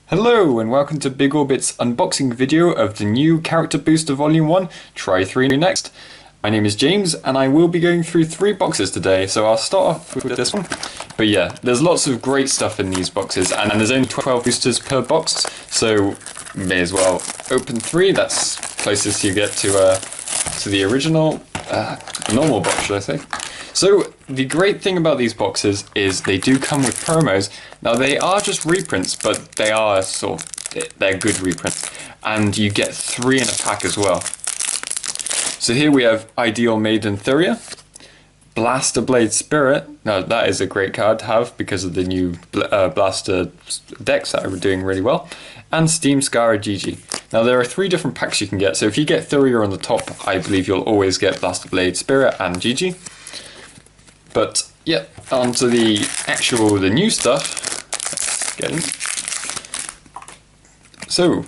Hello and welcome to Big Orbit's unboxing video of the new Character Booster Volume 1 TRY3 next. My name is James and I will be going through 3 boxes today, so I'll start off with this one. But yeah, there's lots of great stuff in these boxes and there's only 12 boosters per box, so may as well open 3. That's closest you get to the original, normal box, should I say. So the great thing about these boxes is they do come with promos. Now they are just reprints, but they are they're good reprints, and you get 3 in a pack as well. So here we have Ideal Maiden Thuria, Blaster Blade Spirit. Now that is a great card to have because of the new Blaster decks that are doing really well, and Steam Skara GG. Now there are 3 different packs you can get. So if you get Thuria on the top, I believe you'll always get Blaster Blade Spirit and GG. But yeah, on to the new stuff. Let's get in. So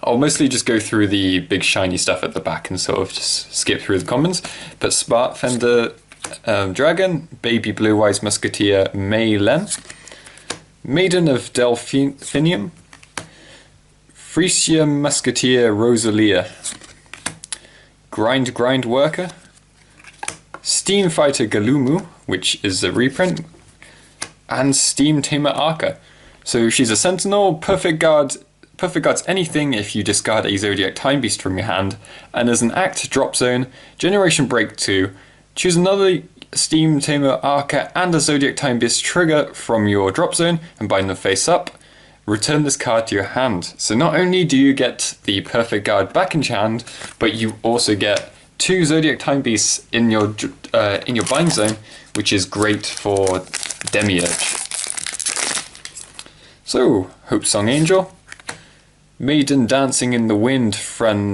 I'll mostly just go through the big shiny stuff at the back and sort of just skip through the commons. But Spark Fender Dragon, Baby Blue Eyes Musketeer Mei Len, Maiden of Delphinium, Frisia Musketeer Rosalia, Grind Worker, Steam Fighter Galumu, which is a reprint, and Steam Tamer Arca. So she's a Sentinel, perfect guards anything if you discard a Zodiac Time Beast from your hand, and as an act, drop zone, Generation Break 2, choose another Steam Tamer Arca and a Zodiac Time Beast trigger from your drop zone and bind them face up. Return this card to your hand. So not only do you get the perfect guard back in your hand, but you also get 2 Zodiac Time Beasts in your bind zone, which is great for Demiurge. So, Hope Song Angel, Maiden Dancing in the Wind Francio,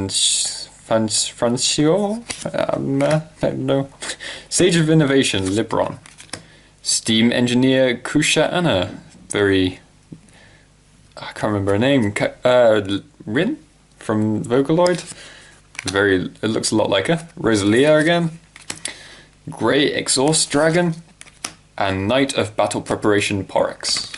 I don't know, Sage of Innovation Libron, Steam Engineer Kusha Anna, I can't remember her name, Rin from Vocaloid. It looks a lot like her. Rosalia again, Grey Exhaust Dragon, and Knight of Battle Preparation Porrex.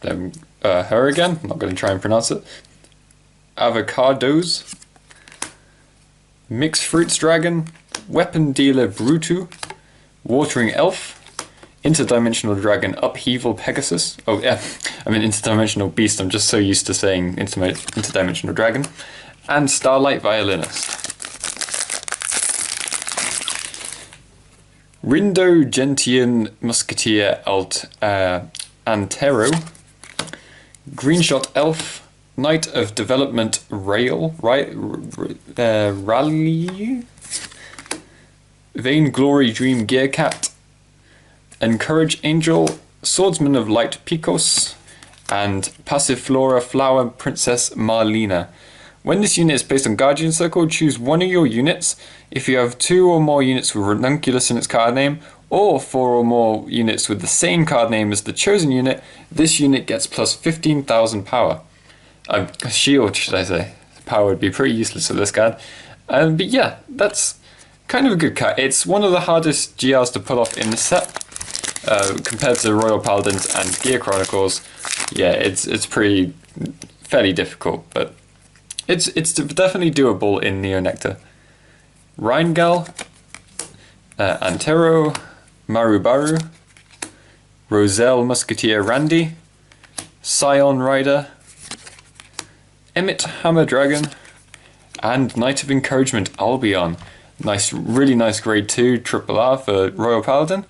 Then her again, I'm not going to try and pronounce it. Avocados, Mixed Fruits Dragon, Weapon Dealer Brutu, Watering Elf, Interdimensional Dragon Upheaval Pegasus. Oh yeah, I mean Interdimensional Beast, I'm just so used to saying Interdimensional Dragon. And Starlight Violinist. Rindo Gentian Musketeer Antero, Greenshot Elf, Knight of Development Rally, Vainglory Dream Gearcat, Encourage Angel, Swordsman of Light Picos, and Passiflora Flower Princess Marlena. When this unit is placed on Guardian Circle, choose one of your units. If you have 2 or more units with Ranunculus in its card name, or 4 or more units with the same card name as the chosen unit, this unit gets plus 15,000 power. Shield, should I say. Power would be pretty useless with this card. But yeah, that's kind of a good card. It's one of the hardest GRs to pull off in the set. Compared to Royal Paladins and Gear Chronicles, yeah, it's fairly difficult, but it's definitely doable in Neo Nectar. Rheingal, Antero, Marubaru, Roselle Musketeer Randy, Scion Rider, Emmett Hammer Dragon, and Knight of Encouragement Albion. Nice, really nice grade 2 RRR for Royal Paladin.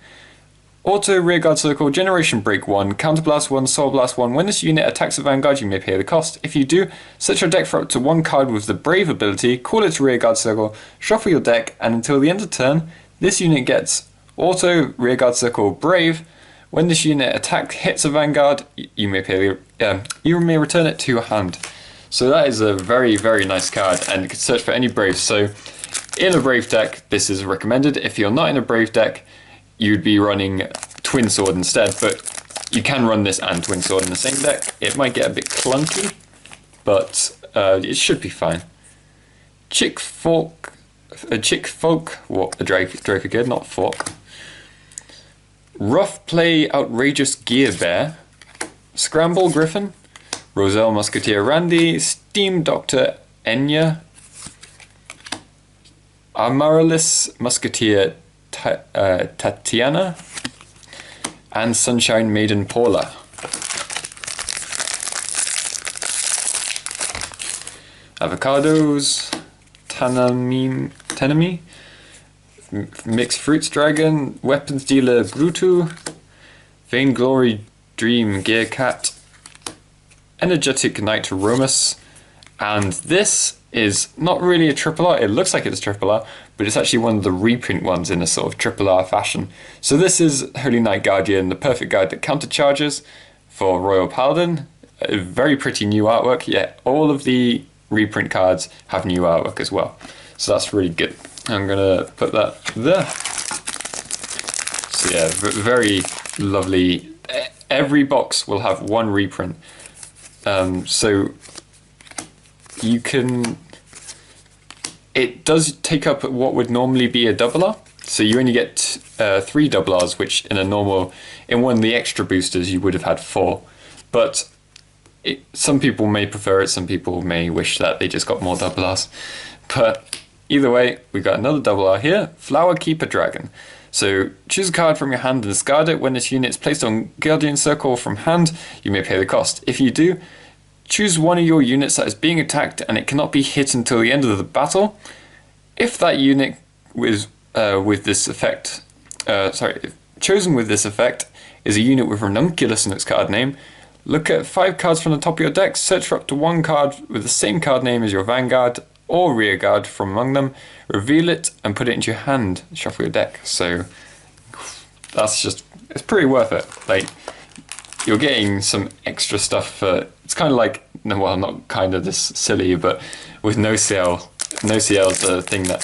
Auto Rearguard Circle, Generation Break 1, Counterblast 1, Soul Blast 1. When this unit attacks a Vanguard, you may pay the cost. If you do, set your deck for up to 1 card with the Brave ability, call it to Rearguard Circle, shuffle your deck, and until the end of turn, this unit gets Auto Rearguard Circle Brave. When this unit hits a Vanguard, you may return it to your hand. So that is a very, very nice card, and you can search for any Braves. So in a Brave deck, this is recommended. If you're not in a Brave deck, you'd be running Twin Sword instead, but you can run this and Twin Sword in the same deck. It might get a bit clunky, but it should be fine. Chick Folk, what a Drake again, not Fork. Rough Play Outrageous Gear Bear, Scramble Griffin, Roselle Musketeer Randy, Steam Doctor Enya, Amaryllis Musketeer Tatiana, and Sunshine Maiden Paula. Avocados, Tanami, Mixed Fruits Dragon, Weapons Dealer Brutu, Vainglory Dream Gear Cat, Energetic Knight Romus, and this is not really a triple R. It looks like it's triple R, but it's actually one of the reprint ones in a sort of triple R fashion. So this is Holy Knight Guardian, the perfect guide that countercharges for Royal Paladin. A very pretty new artwork. Yeah, all of the reprint cards have new artwork as well, so that's really good. I'm gonna put that there. So yeah, very lovely. Every box will have one reprint, so you can. It does take up what would normally be a double R, so you only get 3 double Rs, which in one of the extra boosters you would have had 4, but some people may prefer it, some people may wish that they just got more double Rs. But either way, we got another double R here, Flower Keeper Dragon. So choose a card from your hand and discard it. When this unit is placed on Guardian Circle from hand, you may pay the cost. If you do, choose one of your units that is being attacked and it cannot be hit until the end of the battle. If that unit with this effect, chosen with this effect is a unit with Ranunculus in its card name, look at 5 cards from the top of your deck, search for up to 1 card with the same card name as your Vanguard or Rearguard from among them, reveal it and put it into your hand, shuffle your deck. So that's just, it's pretty worth it. Like, you're getting some extra stuff for, it's kind of like, well, not kind of this silly, but with no CL is the thing that,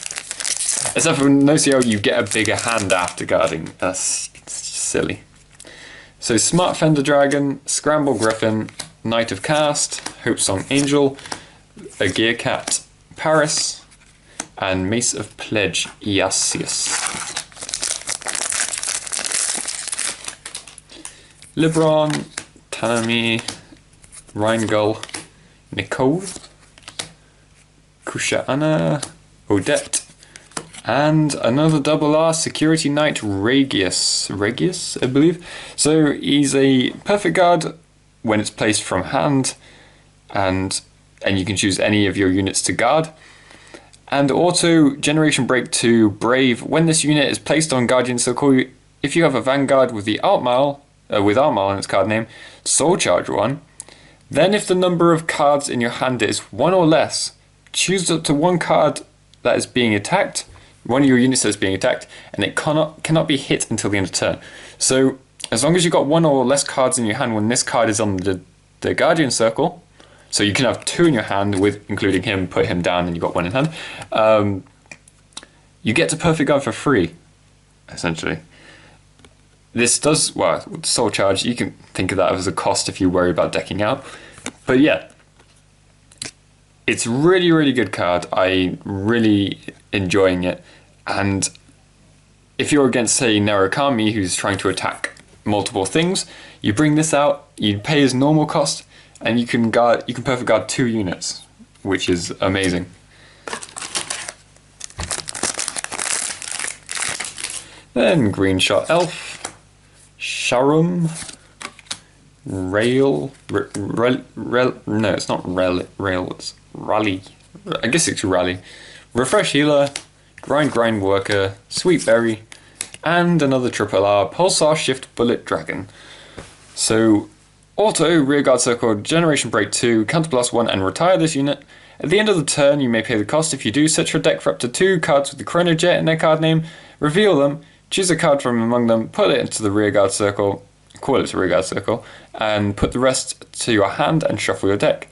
except for no CL you get a bigger hand after guarding. That's silly. So Smart Fender Dragon, Scramble Griffin, Knight of Cast, Hope Song Angel, a Gear Cat, Paris, and Mace of Pledge, Iasius. Libron, Tanami, Rheingull, Nicole, Kushaana, Odette, and another double R, Security Knight Regius, I believe. So he's a perfect guard when it's placed from hand, and you can choose any of your units to guard. And auto Generation Break 2 Brave, when this unit is placed on Guardian Circle, if you have a Vanguard with the Art Mile in its card name, Soul Charge 1, then if the number of cards in your hand is 1 or less, choose up to 1 card that is being attacked, one of your units that is being attacked, and it cannot be hit until the end of turn. So as long as you've got 1 or less cards in your hand when this card is on the Guardian Circle, so you can have 2 in your hand, with including him, put him down, and you've got 1 in hand, you get to perfect guard for free, essentially. This does, well, Soul Charge, you can think of that as a cost if you worry about decking out. But yeah, it's really, really good card. I'm really enjoying it. And if you're against, say, Narukami, who's trying to attack multiple things, you bring this out, you pay his normal cost, and you can perfect guard 2 units, which is amazing. Then Green Shot Elf, Sharum, no, it's not Rail, it's Rally. I guess it's Rally. Refresh Healer, Grind Worker, Sweet Berry, and another triple R, Pulsar Shift Bullet Dragon. So, auto, Rearguard Circle, Generation Break 2, Counter Blast 1, and retire this unit. At the end of the turn, you may pay the cost. If you do, search your deck for up to 2 cards with the Chronojet in their card name, reveal them, choose a card from among them, put it into the Rearguard Circle, call it a Rearguard Circle, and put the rest to your hand and shuffle your deck.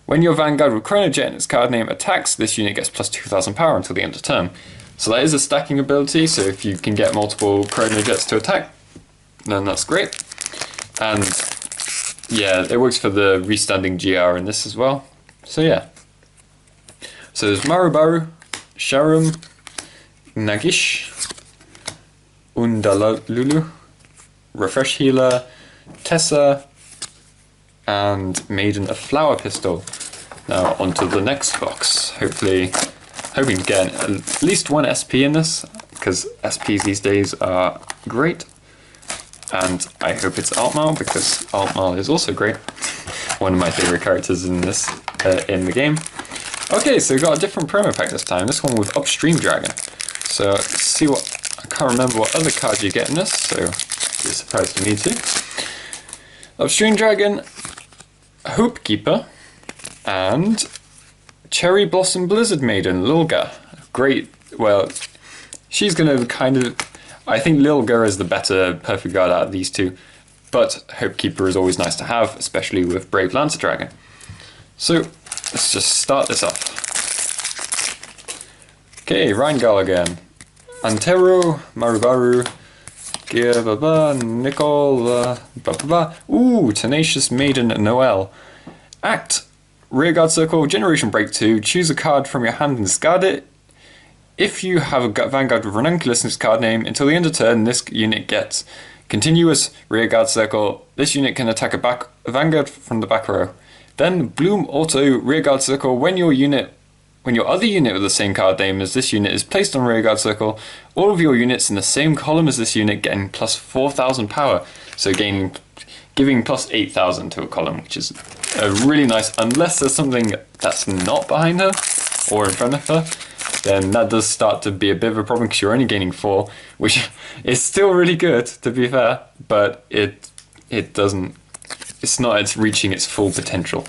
When your Vanguard with Chronojet in its card name attacks, this unit gets plus 2,000 power until the end of turn. So that is a stacking ability, so if you can get multiple Chronojets to attack, then that's great. And yeah, it works for the restanding GR in this as well. So yeah. So there's Marubaru, Sharum, Nagish, Undalulu, Refresh Healer, Tessa, and Maiden of Flower Pistol. Now onto the next box. Hoping to get at least one SP in this, because SPs these days are great. And I hope it's Altmal, because Altmal is also great. One of my favorite characters in this in the game. Okay, so we got a different promo pack this time. This one with Upstream Dragon. So let's see what, I can't remember what other cards you get in this, so it'll be a surprise to me too. Upstream Dragon, Hope Keeper, and Cherry Blossom Blizzard Maiden, Lilga. Great, well, she's gonna kind of, I think Lilga is the better perfect guard out of these two, but Hope Keeper is always nice to have, especially with Brave Lancer Dragon. So let's just start this off. Okay, Rheingal again. Antero, Marubaru, Gear, Nicole, blah blah blah. Ooh, Tenacious Maiden Noel. Act, Rearguard Circle, Generation Break 2, choose a card from your hand and discard it. If you have a Vanguard with Ranunculus in its card name, until the end of turn, this unit gets continuous Rearguard Circle. This unit can attack a Vanguard from the back row. Then Bloom Auto Rearguard Circle, when your other unit with the same card name as this unit is placed on Rearguard Circle, all of your units in the same column as this unit getting plus 4,000 power. So giving plus 8,000 to a column, which is really nice, unless there's something that's not behind her or in front of her. Then that does start to be a bit of a problem, because you're only gaining 4, which is still really good, to be fair, but it's not reaching its full potential.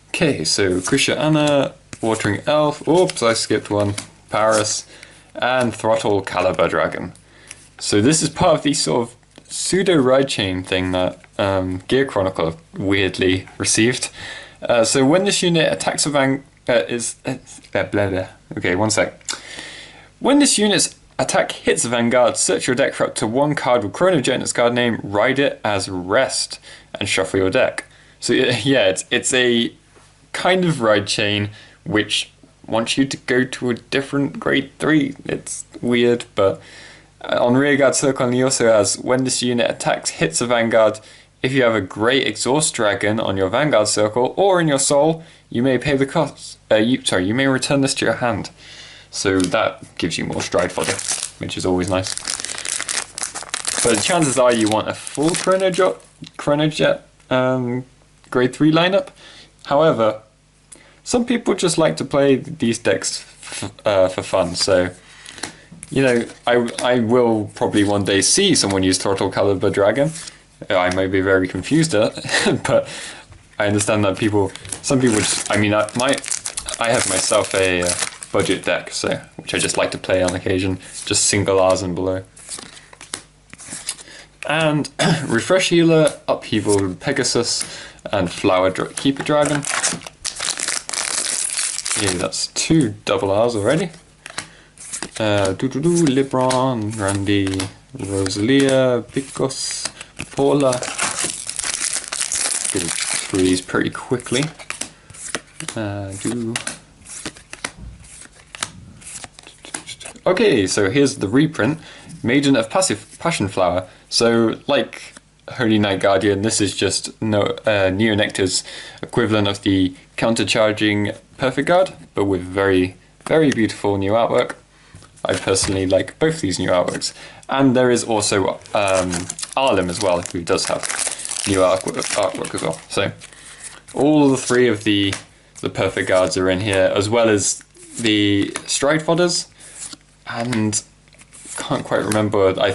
Okay, so Krisha Anna, Watering Elf, oops, I skipped one, Paris, and Throttle Caliber Dragon. So this is part of the sort of pseudo ride chain thing that Gear Chronicle weirdly received. So when this unit attacks a okay, one sec. When this unit's attack hits a Vanguard, search your deck for up to one card with Chronojet in its card name, ride it as Rest, and shuffle your deck. So yeah, it's a kind of ride chain which wants you to go to a different grade 3. It's weird, but on Rearguard Circle he also has, when this unit attacks hits a Vanguard, if you have a Grey Exhaust Dragon on your Vanguard Circle or in your soul, you may pay the cost. You may return this to your hand. So that gives you more stride fodder, which is always nice. But the chances are you want a full Chronojet grade 3 lineup. However, some people just like to play these decks for fun. So, you know, I will probably one day see someone use Throttle Caliber Dragon. I may be very confused at it, but I understand that some people just, I mean, I have myself a budget deck, which I just like to play on occasion, just single R's and below. And Refresh Healer, Upheaval Pegasus, and Flower Keeper Dragon. Yeah, that's 2 double R's already. Libron, Randy, Rosalia, Picos, Paula. Get through these pretty quickly. Okay, so here's the reprint. Maiden of Passion Flower. So, like Holy Knight Guardian, this is just Neonectar's equivalent of the countercharging Perfect Guard, but with very, very beautiful new artwork. I personally like both these new artworks. And there is also Arlim as well, who does have new artwork as well. So, all the 3 of the Perfect Guards are in here, as well as the Stride Fodders, and can't quite remember, I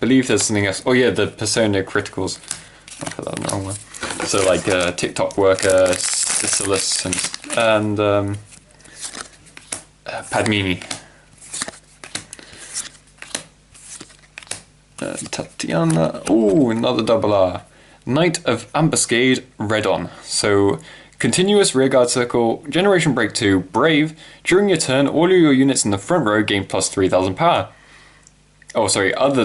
believe there's something else. Oh yeah, the Persona Criticals. I put that in the wrong one. So like TikTok Worker, Sicilus, and Padmini. Tatiana, oh, another double R. Knight of Ambuscade, Redon. So, continuous Rearguard Circle, Generation Break 2, Brave. During your turn, all of your units in the front row gain plus 3,000 power. Oh, sorry, other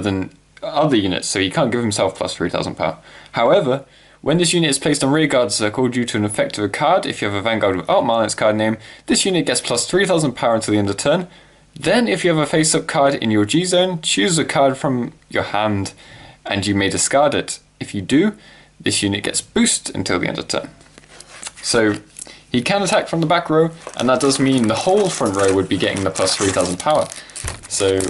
units, so he can't give himself plus 3,000 power. However, when this unit is placed on Rearguard Circle due to an effect of a card, if you have a Vanguard with Altmal in its card name, this unit gets plus 3,000 power until the end of turn. Then if you have a face-up card in your G zone, choose a card from your hand and you may discard it. If you do, this unit gets boost until the end of turn. So he can attack from the back row, and that does mean the whole front row would be getting the plus 3000 power. So,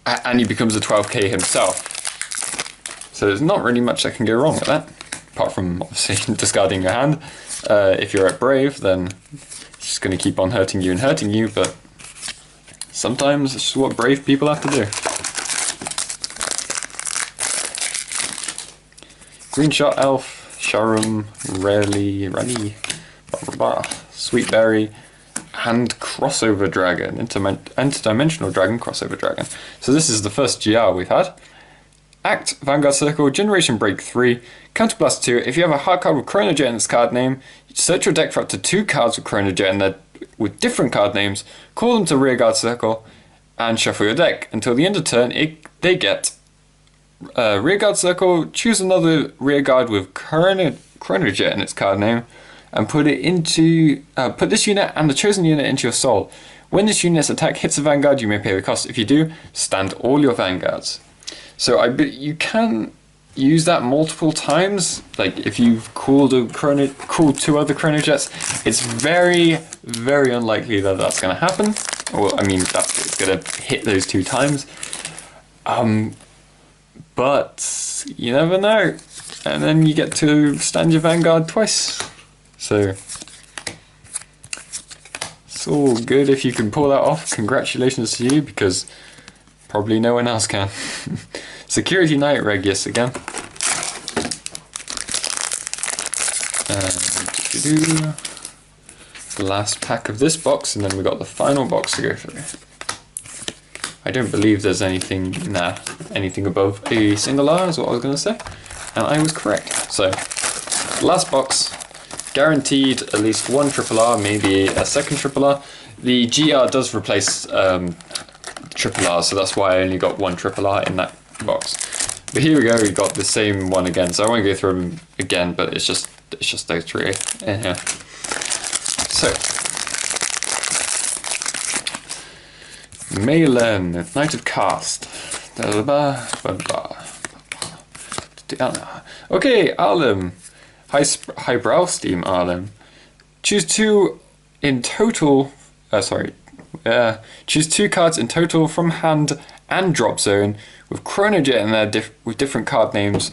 and he becomes a 12k himself. So there's not really much that can go wrong with that, apart from obviously discarding your hand. If you're at Brave, then it's just going to keep on hurting you and hurting you, but sometimes it's just what brave people have to do. Green Shot Elf, Sharum, Rally, Sweetberry, and Crossover Dragon, Interdimensional Dragon, Crossover Dragon. So this is the first GR we've had. Act, Vanguard Circle, Generation Break 3, Counterblast 2. If you have a hard card with Chronojet in its card name, search your deck for up to 2 cards with Chronojet with different card names, call them to Rearguard Circle, and shuffle your deck. Until the end of turn, they get Rearguard Circle, choose another Rearguard with Chronojet in its card name, and put it into put this unit and the chosen unit into your soul. When this unit's attack hits a Vanguard, you may pay the cost. If you do, stand all your Vanguards. So you can use that multiple times. Like if you've called 2 other Chronojets, it's very, very unlikely that that's going to happen. Well, I mean, it's going to hit those 2 times. But you never know. And then you get to stand your Vanguard twice. So it's all good if you can pull that off. Congratulations to you, because probably no one else can. Security Knight Regius again. And the last pack of this box, and then we got the final box to go through. I don't believe there's anything above a single R is what I was going to say, and I was correct. So, last box, guaranteed at least 1 triple R, maybe a second triple R. The GR does replace triple R, so that's why I only got 1 triple R in that box. But here we go, we got the same one again, so I won't go through them again, but it's just those 3 in here. So, Malin, Knight of Cast. Okay, Arlim. Highbrow Steam Arlim. Choose 2 in total. Choose 2 cards in total from hand and drop zone with Chronojet in there with different card names.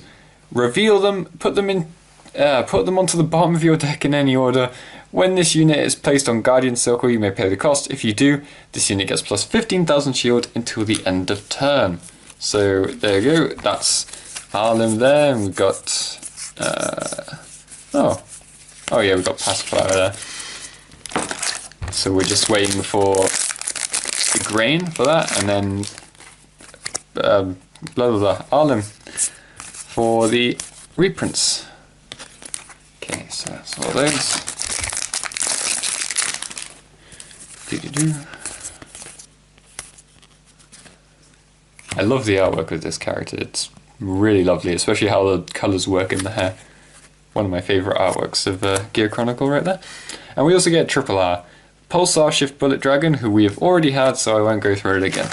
Reveal them. Put them onto the bottom of your deck in any order. When this unit is placed on Guardian Circle, you may pay the cost. If you do, this unit gets plus 15,000 shield until the end of turn. So there you go. That's Arlim there, and we've got oh yeah, we've got Pacifier there. So we're just waiting for the grain for that, and then Arlim for the reprints. Okay, so that's all those. I love the artwork of this character. It's really lovely, especially how the colours work in the hair. One of my favourite artworks of Gear Chronicle right there. And we also get Triple R. Pulsar Shift Bullet Dragon, who we have already had, so I won't go through it again.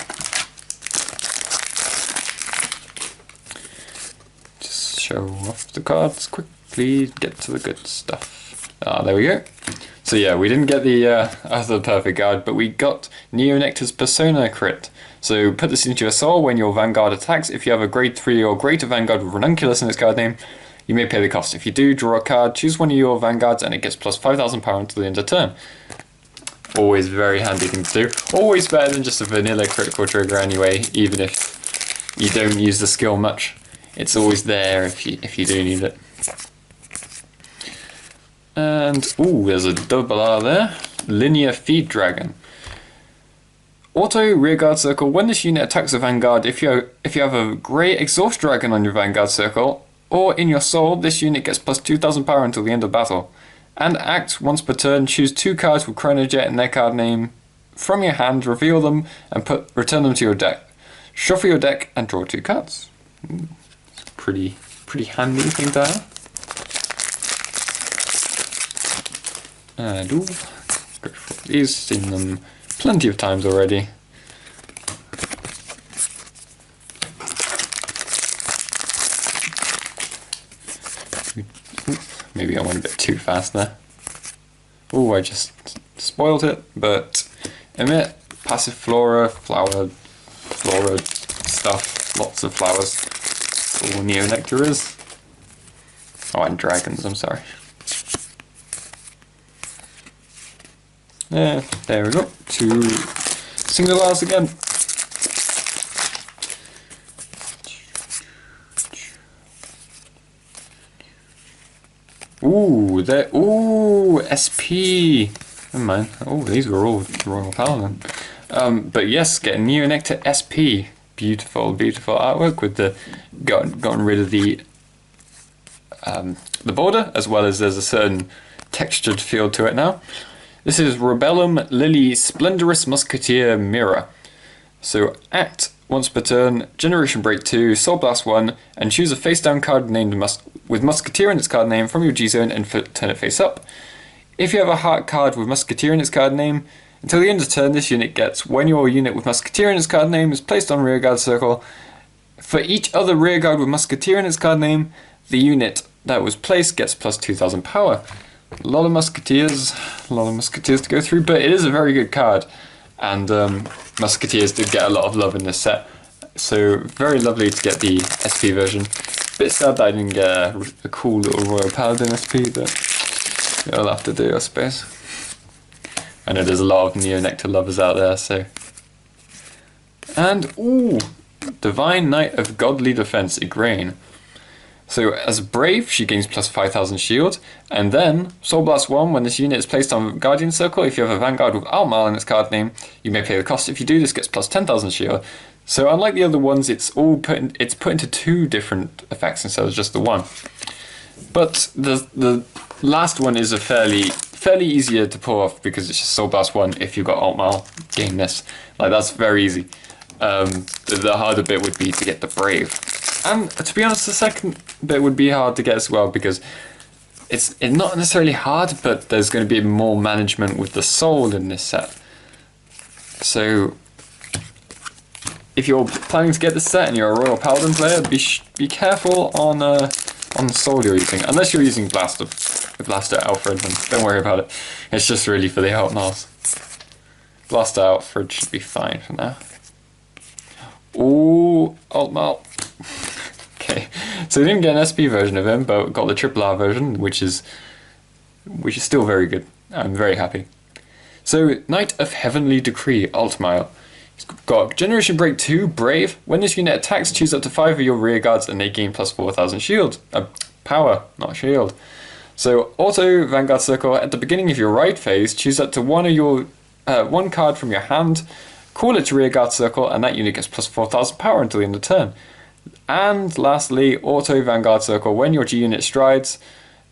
Just show off the cards quickly, get to the good stuff. There we go. So yeah, we didn't get the other perfect guard, but we got Neonectar's Persona crit. So put this into your soul when your Vanguard attacks. If you have a grade 3 or greater Vanguard with Ranunculus in its card name, you may pay the cost. If you do, draw a card, choose one of your Vanguards, and it gets plus 5,000 power until the end of turn. Always very handy thing to do. Always better than just a vanilla critical trigger anyway, even if you don't use the skill much. It's always there if you do need it. And, ooh, there's a double R there. Linear Feed Dragon. Auto Rearguard Circle. When this unit attacks a Vanguard, if you have a Grey Exhaust Dragon on your Vanguard Circle, or in your soul, this unit gets plus 2,000 power until the end of battle. And act once per turn, choose 2 cards with Chronojet in their card name from your hand, reveal them, and return them to your deck. Shuffle your deck and draw 2 cards. It's a pretty handy thing to have. And go for these, seen them plenty of times already. Maybe I went a bit too fast there. Oh, I just spoiled it, but emit, passive flora, flora stuff, lots of flowers. That's all Neonectar is. Oh, and dragons, I'm sorry. Yeah, there we go. 2 single R's again. Ooh, there. Ooh, SP. Never mind. Oh, these were all Royal Paladin. But yes, getting Neonectar SP. Beautiful, beautiful artwork with the gotten rid of the border, as well as there's a certain textured feel to it now. This is Rebellum Lily Splendorous Musketeer Mirror. So act once per turn, Generation Break 2, Soul Blast 1, and choose a face down card named with Musketeer in its card name from your G zone and turn it face up. If you have a heart card with Musketeer in its card name, until the end of turn this unit gets, when your unit with Musketeer in its card name is placed on rearguard circle, for each other rearguard with Musketeer in its card name, the unit that was placed gets plus 2000 power. A lot of Musketeers to go through, but it is a very good card, and Musketeers did get a lot of love in this set, so very lovely to get the SP version. Bit sad that I didn't get a cool little Royal Paladin SP, but it'll have to do, I suppose. I know there's a lot of Neonectar lovers out there, so. And, ooh, Divine Knight of Godly Defense, Igraine. So as Brave, she gains plus 5000 shield, and then Soul Blast 1, when this unit is placed on Guardian Circle, if you have a Vanguard with Altmal in its card name, you may pay the cost. If you do, this gets plus 10,000 shield. So unlike the other ones, it's put into 2 different effects instead of just the one. But the last one is a fairly easier to pull off, because it's just Soul Blast 1 if you've got Altmal, gain this. Like, that's very easy. The harder bit would be to get the Brave. And to be honest, the second bit would be hard to get as well, because it's not necessarily hard, but there's going to be more management with the soul in this set. So if you're planning to get this set and you're a Royal Paladin player, be careful on the soul you're using, unless you're using Blaster Alfred, then don't worry about it. It's just really for the Altmals. Blaster Alfred should be fine for now. Ooh, Altmal. Okay, so we didn't get an SP version of him, but got the triple R version, which is still very good. I'm very happy. So, Knight of Heavenly Decree, Altmile. He's got Generation Break 2, Brave. When this unit attacks, choose up to 5 of your rear guards and they gain plus 4000 shield. Power, not shield. So, auto Vanguard Circle. At the beginning of your ride phase, choose up to one card from your hand, call it to rearguard circle, and that unit gets plus 4000 power until the end of turn. And lastly, auto Vanguard Circle. When your G unit strides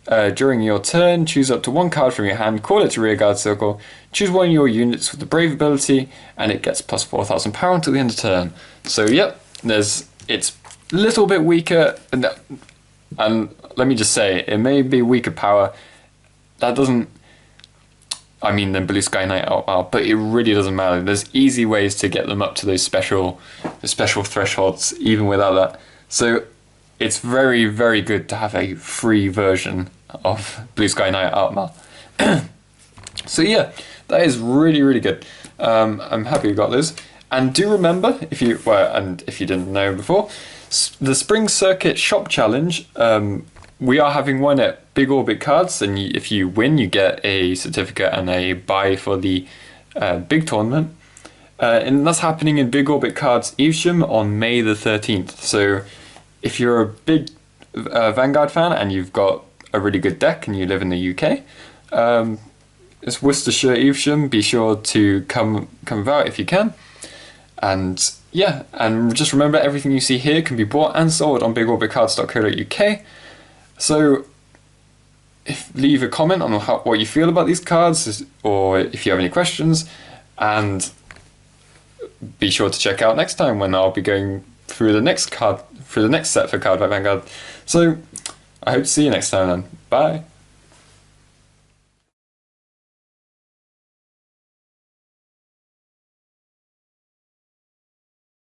during your turn, choose up to 1 card from your hand, call it to rearguard circle, choose one of your units with the Brave ability, and it gets plus 4000 power until the end of turn. So yep, it's a little bit weaker, and let me just say, it may be weaker power. That doesn't, I mean, than Blue Sky Knight Outbound, but it really doesn't matter. There's easy ways to get them up to those special thresholds, even without that. So it's very, very good to have a free version of Blue Sky Knight Outbound. So yeah, that is really, really good. I'm happy we got those. And do remember, if you didn't know before, the Spring Circuit Shop Challenge. We are having one at Big Orbit Cards, and if you win, you get a certificate and a buy for the big tournament. And that's happening in Big Orbit Cards Evesham on May the 13th. So if you're a big Vanguard fan and you've got a really good deck and you live in the UK, it's Worcestershire Evesham. Be sure to come out if you can. And yeah, and just remember, everything you see here can be bought and sold on bigorbitcards.co.uk. So leave a comment on what you feel about these cards, or if you have any questions, and be sure to check out next time when I'll be going through the next set for Cardfight Vanguard. So I hope to see you next time then. Bye.